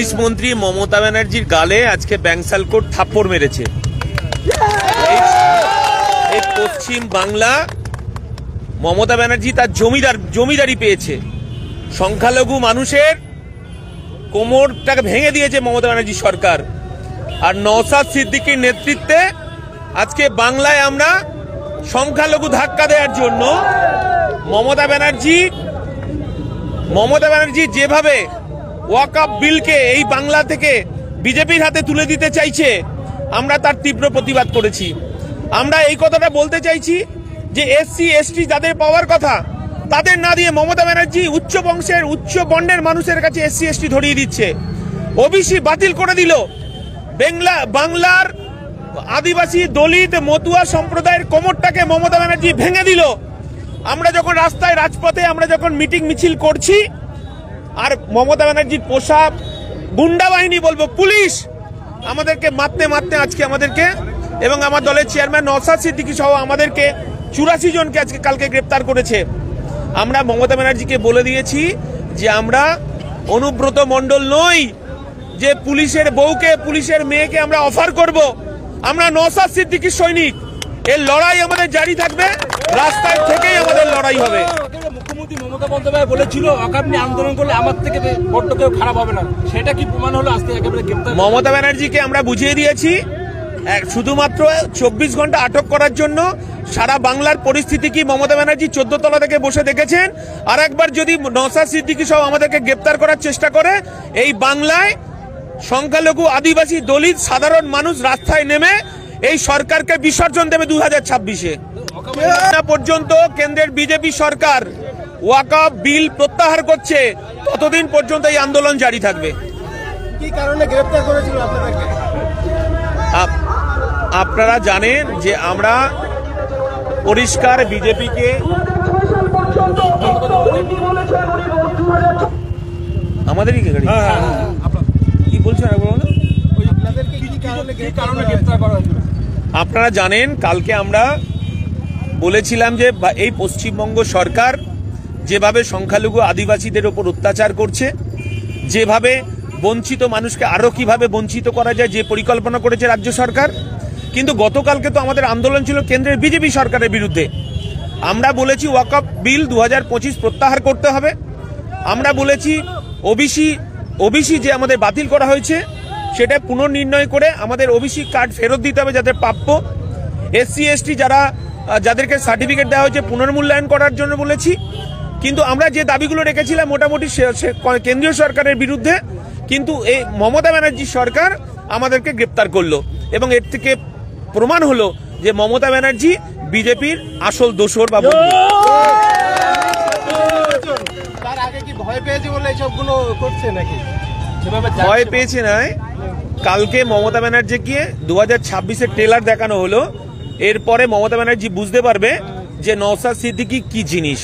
Police মন্ত্রী মমতা ব্যানার্জির গালে আজকে ব্যাংসালকোট থাপ্পড় মেরেছে। এই পশ্চিম বাংলা মমতা ব্যানার্জি তার জমিদারি পেয়েছে, সংখ্যালঘু মানুষের কোমরটাকে ভেঙে দিয়েছে মমতা ব্যানার্জি সরকার। আর নওশাদ সিদ্দিকীর নেতৃত্বে আজকে বাংলায় আমরা সংখ্যালঘু ধাক্কা দেওয়ার জন্য মমতা ব্যানার্জি যেভাবে ওয়াকফ বিলকে এই বাংলা থেকে বিজেপির হাতে তুলে দিতে চাইছে, আমরা তার তীব্র প্রতিবাদ করেছি। আমরা এই কথাটা বলতে চাইছি যে এসসি এসটি যাদের পাওয়ার কথা তাদের না দিয়ে মমতা ব্যানার্জি উচ্চ বংশের উচ্চ বর্ণের মানুষের কাছে এসসি এসটি ধরিয়ে দিচ্ছে। ওবিসি বাতিল করে দিল, বাংলার আদিবাসী দলিত মতুয়া সম্প্রদায়ের কোমরটাকে মমতা ব্যানার্জি ভেঙে দিল। আমরা যখন রাস্তায় রাজপথে আমরা যখন মিটিং মিছিল করছি, আর মমতা ব্যানার্জির পোষা গুন্ডা বাহিনী বলবো পুলিশ আমাদেরকে মারতে আজকে আমাদেরকে এবং আমার দলের চেয়ারম্যান নওশাদ সিদ্দিকী সহ আমাদেরকে 84 জনকে আজকে কালকে গ্রেপ্তার করেছে। আমরা মমতা ব্যানার্জিকে বলে দিয়েছি যে আমরা অনুব্রত মণ্ডল নই যে পুলিশের বউকে পুলিশের মেয়েকে আমরা অফার করব। আমরা নওশাদ সিদ্দিকীর সৈনিক, এর লড়াই আমাদের জারি থাকবে, রাস্তায় থেকেই আমাদের লড়াই হবে। মুখ্যমন্ত্রী মমতা বন্দ্যোপাধ্যায় বলেছিল ওয়াকফ নিয়ে আন্দোলন করলে আমার থেকে বড্ড কেউ খারাপ হবে না, সেটা কি প্রমাণ হলো আজকে একেবারে গ্রেপ্তার? মমতা ব্যানার্জিকে আমরা বুঝিয়ে দিয়েছি শুধুমাত্র 24 ঘন্টা আটক করার জন্য সারা বাংলার পরিস্থিতি কি মমতা ব্যানার্জি 14 তলা থেকে বসে দেখেছেন। আর একবার যদি নওশাদ সিদ্দিকী সহ আমাদেরকে গ্রেপ্তার করার চেষ্টা করে, এই বাংলায় সংখ্যালঘু আদিবাসী দলিত সাধারণ মানুষ রাস্তায় নেমে এই সরকারকে বিসর্জন দেবে 2026-এ। পর্যন্ত কেন্দ্রের বিজেপি সরকার ওয়াকফ বিল প্রত্যাহার করছে ততদিন পর্যন্ত এই আন্দোলন জারি থাকবে। কি কারণে গ্রেফতার করেছিল আপনাদেরকে? আপনারা জানেন যে আমরা পরিষ্কার বিজেপিকে আমাদেরই গাড়ি কি বলছেন আপনারা জানেন, কালকে আমরা বলেছিলাম যে এই পশ্চিমবঙ্গ সরকার যেভাবে সংখ্যালঘু আদিবাসীদের উপর অত্যাচার করছে, যেভাবে বঞ্চিত মানুষকে আরো কিভাবে বঞ্চিত করা যায় যে পরিকল্পনা করেছে রাজ্য সরকার। কিন্তু গতকালকে তো আমাদের আন্দোলন ছিল কেন্দ্রের বিজেপি সরকারের বিরুদ্ধে। আমরা বলেছি ওয়াকফ বিল 2025 প্রত্যাহার করতে হবে। আমরা বলেছি ওবিসি যে আমাদের বাতিল করা হয়েছে সেটা পুনর্নির্ণয় করে আমাদের ওবিসি কার্ড ফেরত দিতে হবে যাদের প্রাপ্য। এসসি এসটি যাদেরকে সার্টিফিকেট দেওয়া হয়েছে পুনর্মূল্যায়ন করার জন্য বলেছি। কিন্তু আমরা যে দাবিগুলো রেখেছিলাম মোটামুটি কেন্দ্রীয় সরকারের বিরুদ্ধে, কিন্তু এই মমতা ব্যানার্জি সরকার আমাদেরকে গ্রেপ্তার করলো এবং এর থেকে প্রমাণ হলো যে মমতা ব্যানার্জি বিজেপির আসল দোসর বা বন্ধু। তার আগে কি ভয় পেয়েছে বলে এইসবগুলো করছে নাকি? ভয় পেয়েছে নয়, কালকে মমতা ব্যানার্জিকে 2026-এর ট্রেলার দেখানো হলো। এরপরে মমতা ব্যানার্জি বুঝতে পারবে যে নওশাদ সিদ্দিকী কি জিনিস।